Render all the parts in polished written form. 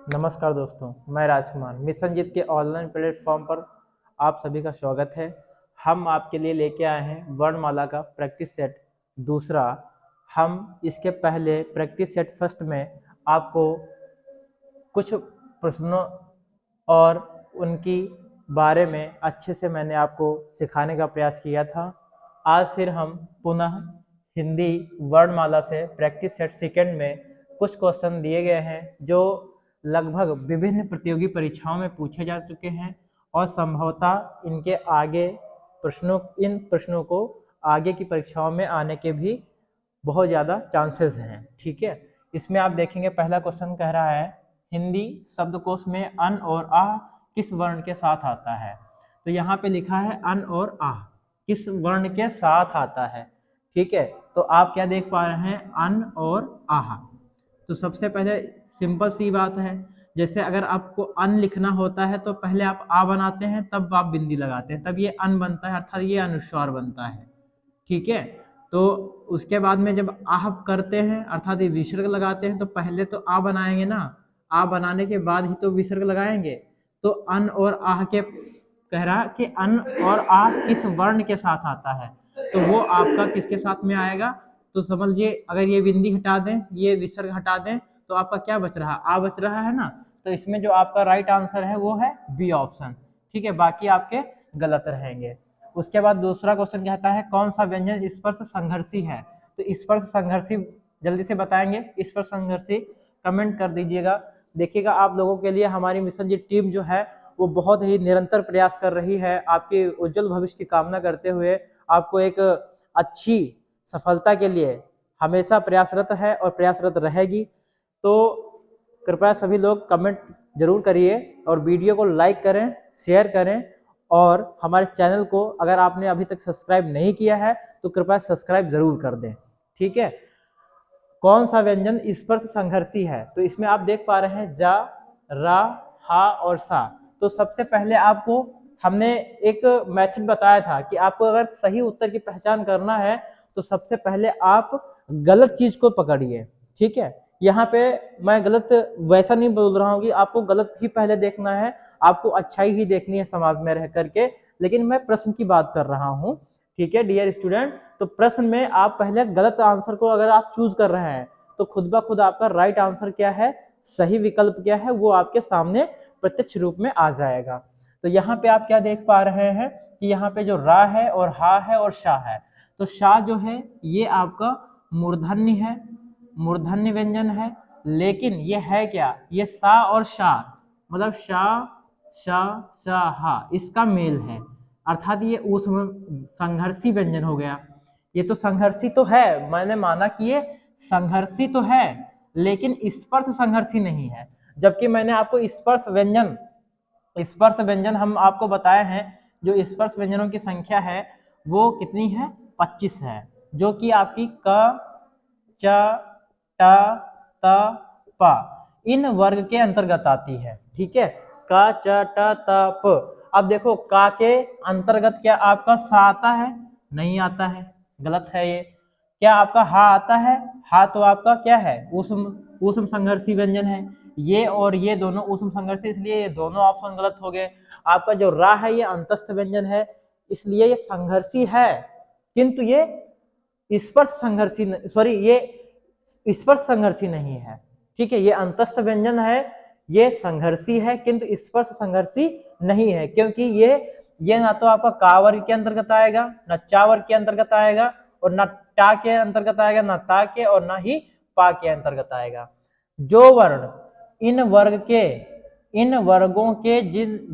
नमस्कार दोस्तों, मैं राजकुमार मिशन जीत के ऑनलाइन प्लेटफॉर्म पर आप सभी का स्वागत है। हम आपके लिए लेके आए हैं वर्णमाला का प्रैक्टिस सेट दूसरा। हम इसके पहले प्रैक्टिस सेट फर्स्ट में आपको कुछ प्रश्नों और उनकी बारे में अच्छे से मैंने आपको सिखाने का प्रयास किया था। आज फिर हम पुनः हिंदी वर्णमाला से प्रैक्टिस सेट सेकंड में कुछ क्वेश्चन दिए गए हैं जो लगभग विभिन्न प्रतियोगी परीक्षाओं में पूछे जा चुके हैं और संभवतः इन प्रश्नों को आगे की परीक्षाओं में आने के भी बहुत ज़्यादा चांसेस हैं। ठीक है, इसमें आप देखेंगे पहला क्वेश्चन कह रहा है हिंदी शब्दकोश में अन और आह किस वर्ण के साथ आता है। तो यहाँ पे लिखा है अन और आह किस वर्ण के साथ आता है। ठीक है, तो आप क्या देख पा रहे हैं, अन और आह। तो सबसे पहले सिंपल सी बात है, जैसे अगर आपको अन लिखना होता है तो पहले आप आ बनाते हैं, तब आप बिंदी लगाते हैं, तब ये अन बनता है, अर्थात ये अनुस्वार बनता है। ठीक है, तो उसके बाद में जब आह करते हैं अर्थात ये विसर्ग लगाते हैं तो पहले तो आ बनाएंगे ना, आ बनाने के बाद ही तो विसर्ग लगाएंगे। तो अन और आह के कह रहा कि अन और आह किस वर्ण के साथ आता है, तो वो आपका किसके साथ में आएगा। तो समझिए अगर ये बिंदी हटा दें, ये विसर्ग हटा दें, तो आपका क्या बच रहा, आ बच रहा है ना। तो इसमें जो आपका राइट आंसर है वो है बी ऑप्शन। ठीक है, बाकी आपके गलत रहेंगे। उसके बाद दूसरा क्वेश्चन कहता है कौन सा व्यंजन स्पर्श संघर्षी है। तो स्पर्श संघर्षी जल्दी से बताएंगे, स्पर्श संघर्षी कमेंट कर दीजिएगा। देखिएगा आप लोगों के लिए हमारी मिशन जी टीम जो है वो बहुत ही निरंतर प्रयास कर रही है। आपके उज्जवल भविष्य की कामना करते हुए आपको एक अच्छी सफलता के लिए हमेशा प्रयासरत है और प्रयासरत रहेगी। तो कृपया सभी लोग कमेंट जरूर करिए और वीडियो को लाइक करें, शेयर करें और हमारे चैनल को अगर आपने अभी तक सब्सक्राइब नहीं किया है तो कृपया सब्सक्राइब जरूर कर दें। ठीक है, कौन सा व्यंजन स्पर्श संघर्षी है। तो इसमें आप देख पा रहे हैं जा, रा, हा और सा। तो सबसे पहले आपको हमने एक मेथड बताया था कि आपको अगर सही उत्तर की पहचान करना है तो सबसे पहले आप गलत चीज को पकड़िए। ठीक है, यहाँ पे मैं गलत वैसा नहीं बोल रहा हूँ कि आपको गलत ही पहले देखना है, आपको अच्छाई ही देखनी है समाज में रह करके, लेकिन मैं प्रश्न की बात कर रहा हूँ। ठीक है डियर स्टूडेंट, तो प्रश्न में आप पहले गलत आंसर को अगर आप चूज कर रहे हैं तो खुद ब खुद आपका राइट आंसर क्या है, सही विकल्प क्या है, वो आपके सामने प्रत्यक्ष रूप में आ जाएगा। तो यहाँ पे आप क्या देख पा रहे हैं कि यहाँ पे जो रा है और हा है और शाह है। तो शाह जो है ये आपका मूर्धन्य है, मूर्धन्य व्यंजन है, लेकिन ये है क्या, ये सा और शाह मतलब शाह शाह शाह हा इसका मेल है, अर्थात ये उस संघर्षी व्यंजन हो गया। ये तो संघर्षी तो है, मैंने माना कि ये संघर्षी तो है लेकिन स्पर्श संघर्षी नहीं है। जबकि मैंने आपको स्पर्श व्यंजन हम आपको बताए हैं, जो स्पर्श व्यंजनों की संख्या है वो कितनी है, 25 है, जो कि आपकी क, च, ट, त, प इन वर्ग के अंतर्गत आती है। ठीक है, क, च, ट, त, प। अब देखो का के अंतर्गत क्या आपका सा आता है, नहीं आता है, गलत है ये। क्या आपका हा आता है, हा तो आपका क्या है, ऊष्म संघर्षी व्यंजन है। ये और ये दोनों ऊष्म संघर्षी, इसलिए ये दोनों ऑप्शन गलत हो गए। आपका जो रा है ये अंतस्थ व्यंजन है, इसलिए ये संघर्षी है किंतु ये स्पर्श संघर्षी, सॉरी ये स्पर्श संघर्षी नहीं है। ठीक है, ये अंतस्थ व्यंजन है, ये संघर्षी है किंतु स्पर्श संघर्षी नहीं है, क्योंकि ये ना तो आपका का वर्ग के अंतर्गत आएगा, ना चा वर्ग के अंतर्गत आएगा, और ना टा के अंतर्गत आएगा, ना ता के, और ना ही पा के अंतर्गत आएगा। जो वर्ण इन वर्गों के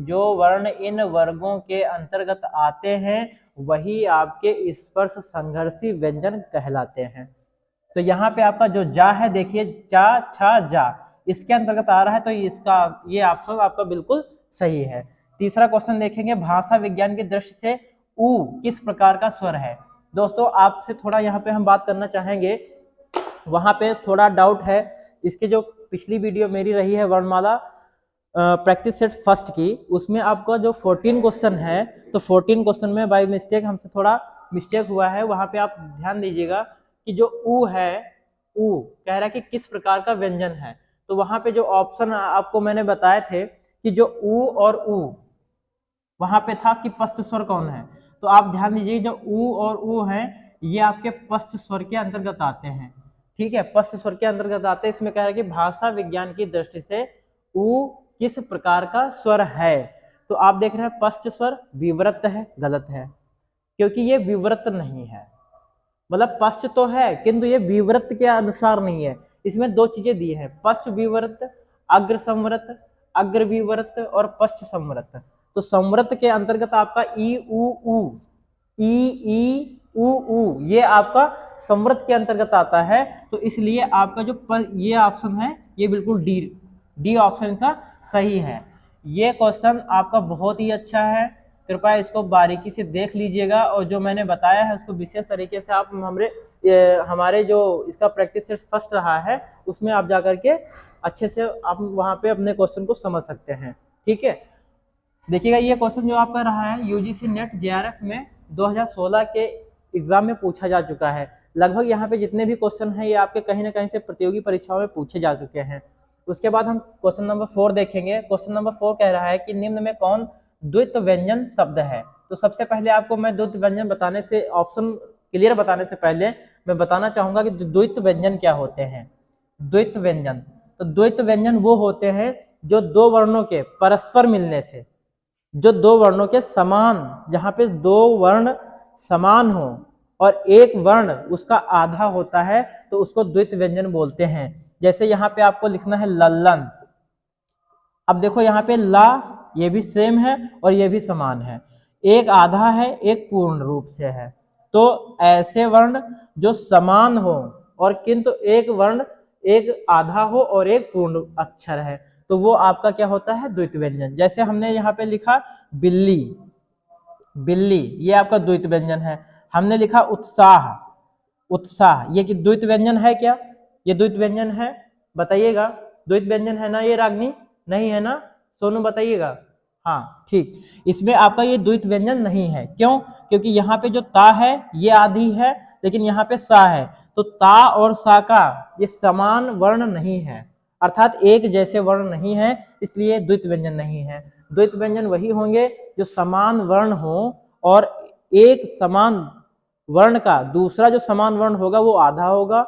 जो वर्ण इन वर्गों के अंतर्गत आते हैं वही आपके स्पर्श संघर्षी व्यंजन कहलाते हैं। तो यहाँ पे आपका जो जा है देखिए, चा छा जा इसके अंतर्गत आ रहा है, तो ये ऑप्शन आपका बिल्कुल सही है। तीसरा क्वेश्चन देखेंगे, भाषा विज्ञान की दृष्टि से ऊ किस प्रकार का स्वर है। दोस्तों आपसे थोड़ा यहाँ पे हम बात करना चाहेंगे, वहां पे थोड़ा डाउट है। इसके जो पिछली वीडियो मेरी रही है वर्णमाला प्रैक्टिस सेट फर्स्ट की, उसमें आपका जो 14 क्वेश्चन है, तो 14 क्वेश्चन में बाय मिस्टेक हमसे थोड़ा मिस्टेक हुआ है। वहां पे आप ध्यान दीजिएगा कि जो ऊ है, ऊ कह रहा है कि किस प्रकार का व्यंजन है, तो वहां पे जो ऑप्शन आपको मैंने बताए थे कि जो ऊ और ऊ, वहां पे था कि पस्त स्वर कौन है, तो आप ध्यान दीजिए जो ऊ और ऊ है ये आपके पस्त स्वर के अंतर्गत आते हैं। ठीक है, पस्त स्वर के अंतर्गत आते हैं। इसमें कह रहा है कि भाषा विज्ञान की दृष्टि से ऊ किस प्रकार का स्वर है, तो आप देख रहे हैं पस्त स्वर विवृत है, गलत है, क्योंकि ये विवृत नहीं है। मतलब पश्च तो है किंतु ये विवृत के अनुसार नहीं है। इसमें दो चीजें दी है, पश्च विवृत, अग्र संवृत, अग्र विवृत और पश्च संवृत। तो संवृत के अंतर्गत आपका ई उ ऊ, ई उ ऊ ये आपका संवृत के अंतर्गत आता है। तो इसलिए आपका जो ये ऑप्शन है ये बिल्कुल डी ऑप्शन का सही है। ये क्वेश्चन आपका बहुत ही अच्छा है, कृपया इसको बारीकी से देख लीजिएगा और जो मैंने बताया है उसको विशेष तरीके से आप हमारे जो इसका प्रैक्टिस सेट फर्स्ट रहा है उसमें आप जाकर के अच्छे से आप वहां पे अपने क्वेश्चन को समझ सकते हैं। ठीक है, देखिएगा ये क्वेश्चन जो आपका रहा है यूजीसी नेट जेआरएफ में 2016 के एग्जाम में पूछा जा चुका है। लगभग यहाँ पे जितने भी क्वेश्चन हैं ये आपके कहीं ना कहीं से प्रतियोगी परीक्षाओं में पूछे जा चुके हैं। उसके बाद हम क्वेश्चन नंबर 4 देखेंगे। क्वेश्चन नंबर 4 कह रहा है कि निम्न में कौन द्वित व्यंजन शब्द है। तो सबसे पहले आपको मैं द्वित व्यंजन बताने से, ऑप्शन क्लियर बताने से पहले मैं बताना चाहूंगा कि द्वित व्यंजन क्या होते हैं। द्वित व्यंजन, तो द्वित व्यंजन वो होते हैं जो दो वर्णों के परस्पर मिलने से, जो दो वर्णों के समान, जहां पे दो वर्ण समान हो और एक वर्ण उसका आधा होता है तो उसको द्वित व्यंजन बोलते हैं। जैसे यहाँ पे आपको लिखना है लल्लन। अब देखो यहाँ पे ला ये भी सेम है और ये भी समान है, एक आधा है एक पूर्ण रूप से है। तो ऐसे वर्ण जो समान हो और किंतु एक वर्ण एक आधा हो और एक पूर्ण अक्षर है तो वो आपका क्या होता है द्वित व्यंजन। जैसे हमने यहाँ पे लिखा बिल्ली, बिल्ली ये आपका द्वित व्यंजन है। हमने लिखा उत्साह, उत्साह ये कि द्वित व्यंजन है क्या, ये द्वित व्यंजन है, बताइएगा द्वित व्यंजन है ना ये रागनी, नहीं है ना सोनू बताइएगा। हाँ ठीक, इसमें आपका ये द्वित व्यंजन नहीं है। क्यों, क्योंकि यहाँ पे जो ता है ये आधी है लेकिन यहाँ पे सा है, तो ता और सा का ये समान वर्ण नहीं है, अर्थात एक जैसे वर्ण नहीं है, इसलिए द्वित व्यंजन नहीं है। द्वित व्यंजन वही होंगे जो समान वर्ण हो और एक समान वर्ण का दूसरा जो समान वर्ण होगा वो आधा होगा।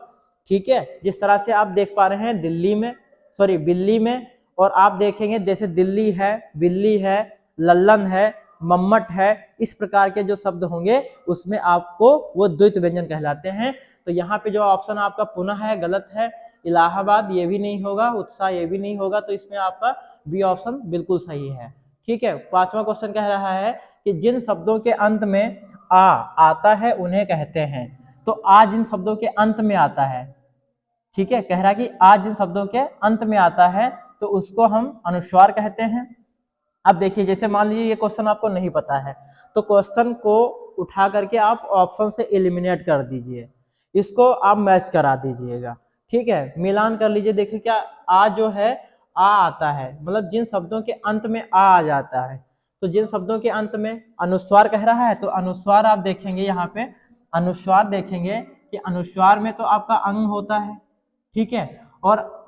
ठीक है, जिस तरह से आप देख पा रहे हैं दिल्ली में, सॉरी बिल्ली में, और आप देखेंगे जैसे दिल्ली है, बिल्ली है, लल्लन है, मम्मट है, इस प्रकार के जो शब्द होंगे उसमें आपको वो द्वित व्यंजन कहलाते हैं। तो यहाँ पे जो ऑप्शन आपका पुनः है गलत है, इलाहाबाद ये भी नहीं होगा, उत्साह ये भी नहीं होगा, तो इसमें आपका बी ऑप्शन बिल्कुल सही है। ठीक है, पांचवा क्वेश्चन कह रहा है कि जिन शब्दों के अंत में आ आता है उन्हें कहते हैं। तो आ जिन शब्दों के अंत में आता है, ठीक है, कह रहा है कि आ जिन शब्दों के अंत में आता है तो उसको हम अनुस्वार कहते हैं। अब देखिए जैसे मान लीजिए ये क्वेश्चन आपको नहीं पता है तो क्वेश्चन को उठा करके आप ऑप्शन से एलिमिनेट कर दीजिए, इसको आप मैच करा दीजिएगा। ठीक है, मिलान कर लीजिए, देखिए क्या आ जो है आ आता है, मतलब जिन शब्दों के अंत में आ जाता है, तो जिन शब्दों के अंत में अनुस्वार कह रहा है तो अनुस्वार आप देखेंगे यहाँ पे, अनुस्वार देखेंगे कि अनुस्वार में तो आपका अंग होता है। ठीक है, और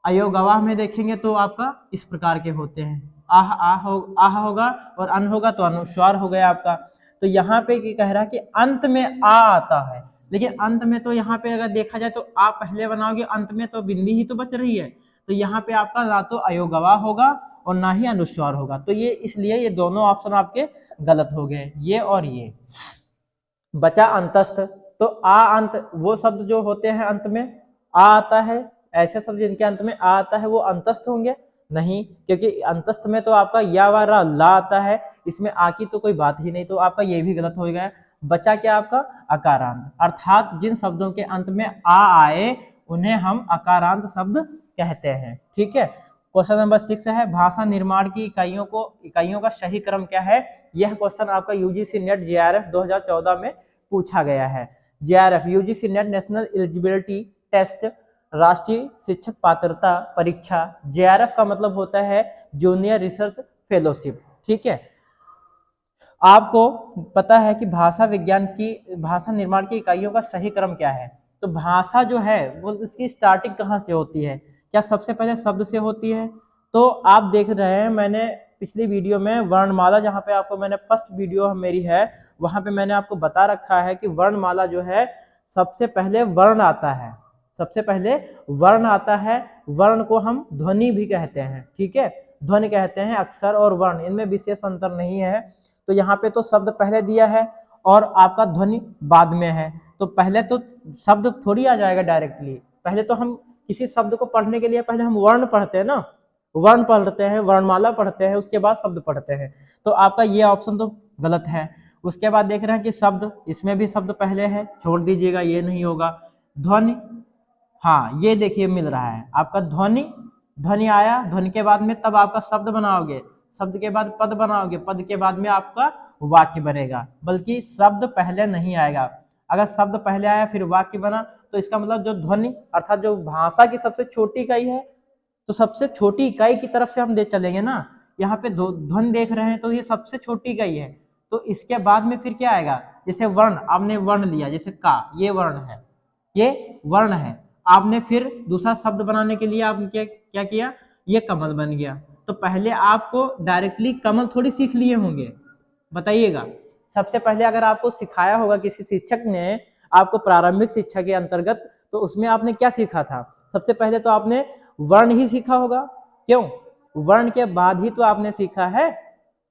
अयोगवाह में देखेंगे तो आपका इस प्रकार के होते हैं, आह होगा और अन होगा तो अनुस्वार हो गया आपका। तो यहाँ पे क्या कह रहा है कि अंत में आ आता है, लेकिन अंत में तो यहाँ पे अगर देखा जाए तो आप पहले बनाओगे, अंत में तो बिंदी ही तो बच रही है, तो यहाँ पे आपका ना तो अयोगवाह होगा और ना ही अनुस्वार होगा। तो ये इसलिए ये दोनों ऑप्शन आपके गलत हो गए, ये और ये। बचा अंतस्थ, तो आ अंत वो शब्द जो होते हैं अंत में आ आता है, ऐसे शब्द जिनके अंत में आ आता है वो अंतस्थ होंगे नहीं, क्योंकि अंतस्थ में तो आपका या व रा ला आता है, इसमें आ की तो कोई बात ही नहीं, तो आपका ये भी गलत हो गया। बचा क्या आपका अकारांत, अर्थात जिन शब्दों के अंत में आ आए उन्हें हम अकारांत शब्द कहते हैं। ठीक है, क्वेश्चन नंबर 6 है भाषा निर्माण की इकाइयों का सही क्रम क्या है। यह क्वेश्चन आपका यूजीसी नेट जेआरएफ 2014 में पूछा गया है। JRF UGC NET national eligibility test, राष्ट्रीय शिक्षक पात्रता परीक्षा। जेआरएफ का मतलब होता है जूनियर रिसर्च फेलोशिप। ठीक है, आपको पता है कि भाषा विज्ञान की भाषा निर्माण की इकाइयों का सही क्रम क्या है। तो भाषा जो है वो इसकी स्टार्टिंग कहाँ से होती है, क्या सबसे पहले शब्द से होती है? तो आप देख रहे हैं मैंने पिछली वीडियो में वर्णमाला, जहाँ पे आपको मैंने फर्स्ट वीडियो मेरी है वहाँ पे मैंने आपको बता रखा है कि वर्णमाला जो है सबसे पहले वर्ण आता है, सबसे पहले वर्ण आता है। वर्ण को हम ध्वनि भी कहते हैं, ठीक है, ध्वनि कहते हैं। अक्षर और वर्ण इनमें विशेष अंतर नहीं है। तो यहाँ पे तो शब्द पहले दिया है और आपका ध्वनि बाद में है। तो पहले तो शब्द थोड़ी आ जाएगा डायरेक्टली, पहले तो हम किसी शब्द को पढ़ने के लिए पहले हम वर्ण पढ़ते हैं ना, वर्ण पढ़ते हैं, वर्णमाला पढ़ते हैं, उसके बाद शब्द पढ़ते हैं। तो आपका ये ऑप्शन तो गलत है। उसके बाद देख रहे हैं कि शब्द, इसमें भी शब्द पहले है, छोड़ दीजिएगा, ये नहीं होगा। ध्वनि, हाँ ये देखिए मिल रहा है आपका ध्वनि, ध्वनि आया, ध्वनि के बाद में तब आपका शब्द बनाओगे, शब्द के बाद पद बनाओगे, पद के बाद में आपका वाक्य बनेगा, बल्कि शब्द पहले नहीं आएगा। अगर शब्द पहले आया फिर वाक्य बना तो इसका मतलब जो ध्वनि अर्थात जो भाषा की सबसे छोटी इकाई है, तो सबसे छोटी इकाई की तरफ से हम दे चलेंगे ना। यहाँ पे ध्वनि देख रहे हैं तो ये सबसे छोटी इकाई है। तो इसके बाद में फिर क्या आएगा, जैसे वर्ण, आपने वर्ण लिया, जैसे का, ये वर्ण है, ये वर्ण है। आपने फिर दूसरा शब्द बनाने के लिए आपने क्या किया, ये कमल बन गया। तो पहले आपको डायरेक्टली कमल थोड़ी सीख लिए होंगे, बताइएगा। सबसे पहले अगर आपको सिखाया होगा किसी शिक्षक ने आपको प्रारंभिक शिक्षा के अंतर्गत, तो उसमें आपने क्या सीखा था, सबसे पहले तो आपने वर्ण ही सीखा होगा। क्यों, वर्ण के बाद ही तो आपने सीखा है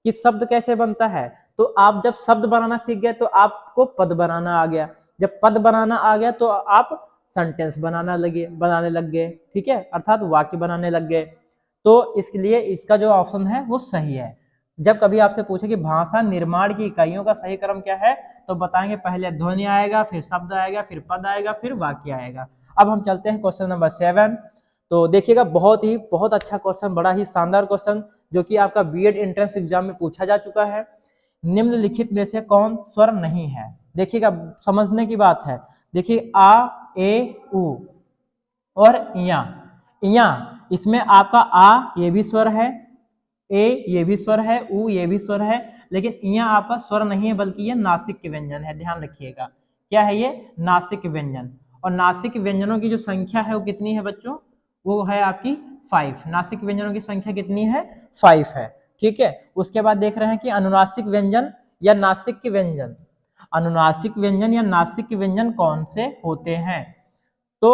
कि शब्द कैसे बनता है। तो आप जब शब्द बनाना सीख गए तो आपको पद बनाना आ गया, जब पद बनाना आ गया तो आप सेंटेंस बनाने लग गए, ठीक है, अर्थात वाक्य बनाने लग गए। तो इसलिए इसका जो ऑप्शन है वो सही है। जब कभी आपसे पूछे कि भाषा निर्माण की इकाइयों का सही क्रम क्या है, तो बताएंगे पहले ध्वनि आएगा, फिर शब्द आएगा, फिर पद आएगा, फिर वाक्य आएगा। अब हम चलते हैं क्वेश्चन नंबर 7। तो देखिएगा बहुत अच्छा क्वेश्चन, बड़ा ही शानदार क्वेश्चन, जो कि आपका बीएड एंट्रेंस एग्जाम में पूछा जा चुका है। निम्नलिखित में से कौन स्वर नहीं है? देखिएगा समझने की बात है। देखिए आ, ए, उ और इया, इसमें आपका आ ये भी स्वर है, ए ये भी स्वर है, उ ये भी स्वर है, लेकिन इया आपका स्वर नहीं है, बल्कि ये नासिक व्यंजन है। ध्यान रखिएगा, क्या है ये, नासिक व्यंजन। और नासिक व्यंजनों की जो संख्या है वो कितनी है बच्चों, वो है आपकी 5। नासिक व्यंजनों की संख्या कितनी है, 5 है, ठीक है। उसके बाद देख रहे हैं कि अनुनासिक व्यंजन या नासिक व्यंजन, अनुनासिक व्यंजन या नासिक व्यंजन कौन से होते हैं? तो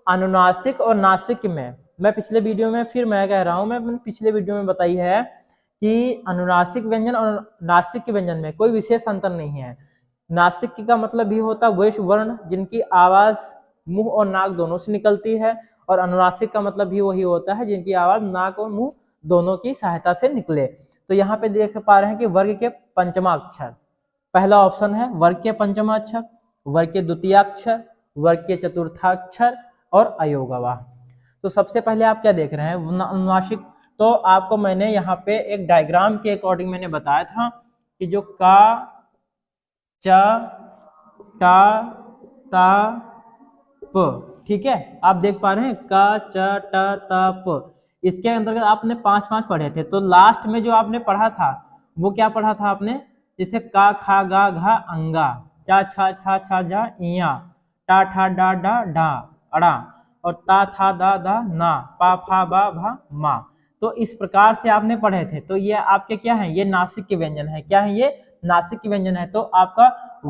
अनुनासिक और नासिक में मैं पिछले वीडियो में, फिर मैं कह रहा हूं, मैं पिछले वीडियो में बताई है कि अनुनासिक व्यंजन और नासिक व्यंजन में कोई विशेष अंतर नहीं है। नासिक का मतलब भी होता है वैश्य वर्ण, जिनकी आवाज मुंह और नाक दोनों से निकलती है, और अनुनासिक का मतलब भी वही होता है जिनकी आवाज नाक और मुंह दोनों की सहायता से निकले। तो यहाँ पे देख पा रहे हैं कि वर्ग के पंचमाक्षर, पहला ऑप्शन है वर्ग के पंचमाक्षर, वर्ग के द्वितीयाक्षर, वर्ग के चतुर्थाक्षर और अयोगवा। तो सबसे पहले आप क्या देख रहे हैं, अनुनासिक। तो आपको मैंने यहाँ पे एक डायग्राम के अकॉर्डिंग मैंने बताया था कि जो का, च, टा, ता, प, ठीक है, आप देख पा रहे हैं का, च, ट, ता, प। इसके अंतर्गत आपने 5 पढ़े थे। तो लास्ट में जो आपने पढ़ा था वो क्या पढ़ा था आपने, जैसे का, खा, गा, घा, अंगा, चा, छा, छा, छा, जा, इया, टा, ठा, डा, डा, डा, अड़ा, और ता, था, दा, दा, ना, पा, फा, बा, भा, मा। तो इस प्रकार से आपने पढ़े थे। तो ये आपके क्या है, ये नासिक के व्यंजन है। क्या है ये, नासिक के व्यंजन है। तो आपका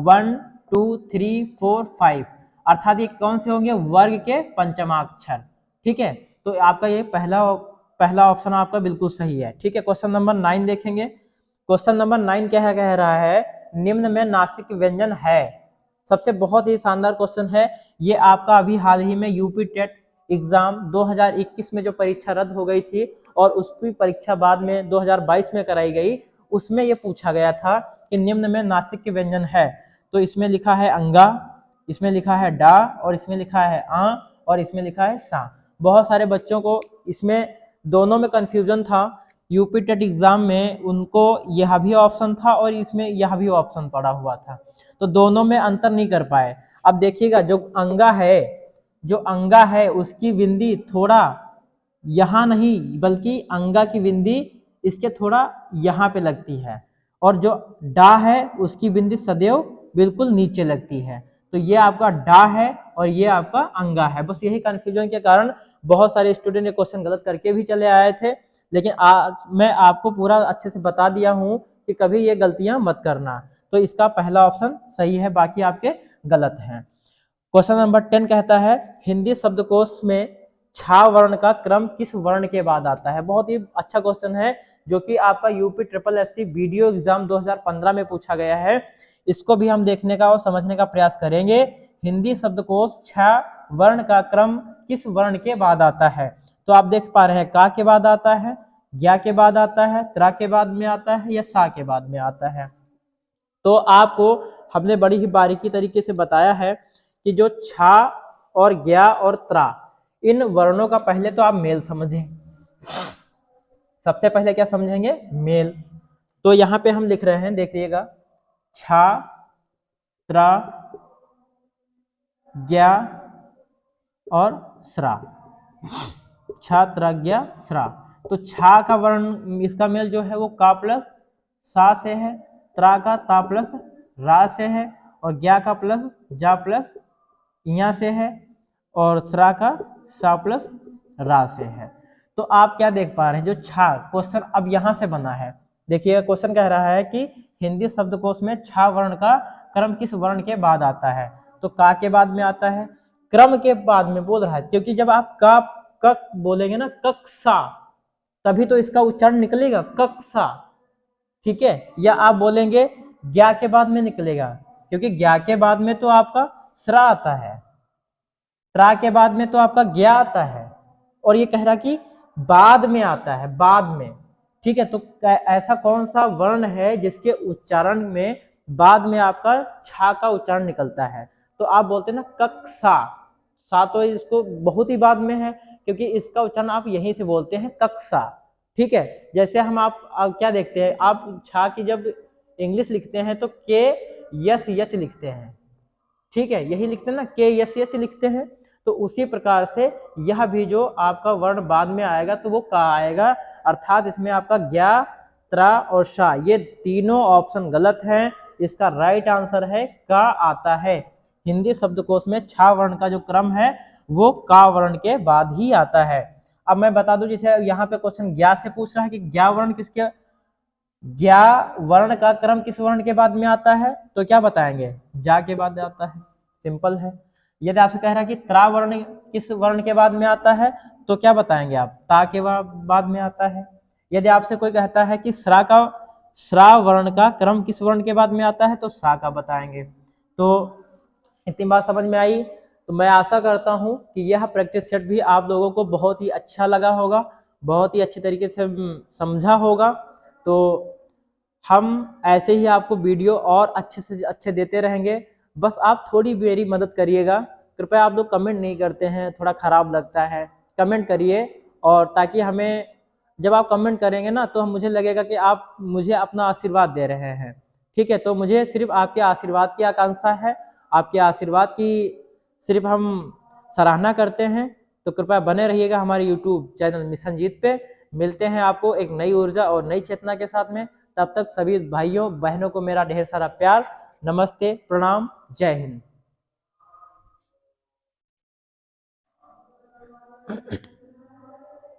1 2 3 4 5 अर्थात ये कौन से होंगे, वर्ग के पंचमाक्षर, ठीक है। तो आपका ये पहला ऑप्शन आपका बिल्कुल सही है, ठीक है। क्वेश्चन नंबर 9 देखेंगे। क्वेश्चन नंबर 9 क्या कह रहा है, निम्न में नासिक व्यंजन है। सबसे बहुत ही शानदार क्वेश्चन है ये। आपका अभी हाल ही में यूपी टेट एग्जाम 2021 में जो परीक्षा रद्द हो गई थी और उसकी परीक्षा बाद में 2022 में कराई गई, उसमें ये पूछा गया था कि निम्न में नासिक के व्यंजन है। तो इसमें लिखा है अंगा, इसमें लिखा है डा, और इसमें लिखा है आ, और इसमें लिखा है सा। बहुत सारे बच्चों को इसमें दोनों में कंफ्यूजन था। यूपी टेट एग्जाम में उनको यह भी ऑप्शन था और इसमें यह भी ऑप्शन पड़ा हुआ था, तो दोनों में अंतर नहीं कर पाए। अब देखिएगा जो अंगा है उसकी बिंदी थोड़ा यहाँ नहीं, बल्कि अंगा की बिंदी इसके थोड़ा यहाँ पे लगती है, और जो डा है उसकी बिंदी सदैव बिल्कुल नीचे लगती है। तो ये आपका डा है और ये आपका अंगा है। बस यही कंफ्यूजन के कारण बहुत सारे स्टूडेंट ये क्वेश्चन गलत करके भी चले आए थे, लेकिन आज मैं आपको पूरा अच्छे से बता दिया हूँ कि कभी ये गलतियां मत करना। तो इसका पहला ऑप्शन सही है, बाकी आपके गलत हैं। क्वेश्चन नंबर 10 कहता है हिंदी शब्दकोश में छा वर्ण का क्रम किस वर्ण के बाद आता है। बहुत ही अच्छा क्वेश्चन है जो कि आपका UP triple SC video exam 2015 में पूछा गया है। इसको भी हम देखने का और समझने का प्रयास करेंगे। हिंदी शब्दकोश छा वर्ण का क्रम किस वर्ण के बाद आता है। तो आप देख पा रहे हैं का के बाद आता है, ज्ञा के बाद आता है, त्रा के बाद में आता है या सा के बाद में आता है। तो आपको हमने बड़ी ही बारीकी तरीके से बताया है कि जो छा और ज्ञा और त्रा इन वर्णों का पहले तो आप मेल समझें। सबसे पहले क्या समझेंगे? मेल। तो यहां पे हम लिख रहे हैं, देखिएगा, छा, त्रा, ज्ञा और स्रा। छा, त्रा, ज्ञा, स्रा। तो छा का वर्ण इसका मेल जो है वो का प्लस सा से है, त्रा का ता प्लस रा से है, और ज्ञा का प्लस जा प्लस इया से है, और स्रा का सा प्लस रा से है। तो आप क्या देख पा रहे हैं, जो छा क्वेश्चन अब यहां से बना है। देखिएगा क्वेश्चन कह रहा है कि हिंदी शब्दकोश में छा वर्ण का क्रम किस वर्ण के बाद आता है। तो का के बाद में आता है, क्रम के बाद में बोल रहा है, क्योंकि जब आप का कक बोलेंगे ना, कक्षा, तभी तो इसका उच्चारण निकलेगा, कक्षा, ठीक है। या आप बोलेंगे ज्ञा के बाद में निकलेगा, क्योंकि ज्ञा के बाद में तो आपका स्रा आता है, त्रा के बाद में तो आपका ज्ञा आता है, और ये कह रहा कि बाद में आता है, बाद में, ठीक है। तो ऐसा कौन सा वर्ण है जिसके उच्चारण में बाद में आपका छा का उच्चारण निकलता है। तो आप बोलते हैं ना कक्षा, सा तो इसको बहुत ही बाद में है, क्योंकि इसका उच्चारण आप यहीं से बोलते हैं कक्षा, ठीक है। जैसे हम आप क्या देखते हैं, आप छा की जब इंग्लिश लिखते हैं तो के यस यस लिखते हैं, ठीक है, यही लिखते हैं ना, के यस यस लिखते हैं। तो उसी प्रकार से यह भी जो आपका वर्ण बाद में आएगा तो वो का आएगा, अर्थात इसमें आपका ज्ञा, त्रा और शा ये तीनों ऑप्शन गलत हैं। इसका राइट आंसर है का आता है। हिंदी शब्दकोश में छा वर्ण का जो क्रम है वो का वर्ण के बाद ही आता है। अब मैं बता दूं, जैसे यहाँ पे क्वेश्चन ज्ञा से पूछ रहा है कि ज्ञा वर्ण किसके, ज्ञा वर्ण का क्रम किस वर्ण के बाद में आता है, तो क्या बताएंगे, जा के बाद आता है, सिंपल है। यदि आपसे कह रहा है कि त्रा वर्ण किस वर्ण के बाद में आता है, तो क्या बताएंगे आप, ता के बाद में आता है। यदि आपसे कोई कहता है कि स्रा वर्ण का क्रम किस वर्ण के बाद में आता है, तो सा का बताएंगे। तो इतनी बात समझ में आई। तो मैं आशा करता हूं कि यह प्रैक्टिस सेट भी आप लोगों को बहुत ही अच्छा लगा होगा, बहुत ही अच्छी तरीके से समझा होगा। तो हम ऐसे ही आपको वीडियो और अच्छे से अच्छे देते रहेंगे। बस आप थोड़ी मेरी मदद करिएगा, कृपया। आप लोग कमेंट नहीं करते हैं, थोड़ा खराब लगता है, कमेंट करिए। और ताकि हमें, जब आप कमेंट करेंगे ना, तो मुझे लगेगा कि आप मुझे अपना आशीर्वाद दे रहे हैं, ठीक है। तो मुझे सिर्फ आपके आशीर्वाद की आकांक्षा है, आपके आशीर्वाद की सिर्फ हम सराहना करते हैं। तो कृपया बने रहिएगा हमारे यूट्यूब चैनल मिशन जीत पे। मिलते हैं आपको एक नई ऊर्जा और नई चेतना के साथ में। तब तक सभी भाइयों बहनों को मेरा ढेर सारा प्यार, नमस्ते, प्रणाम, जय हिंद।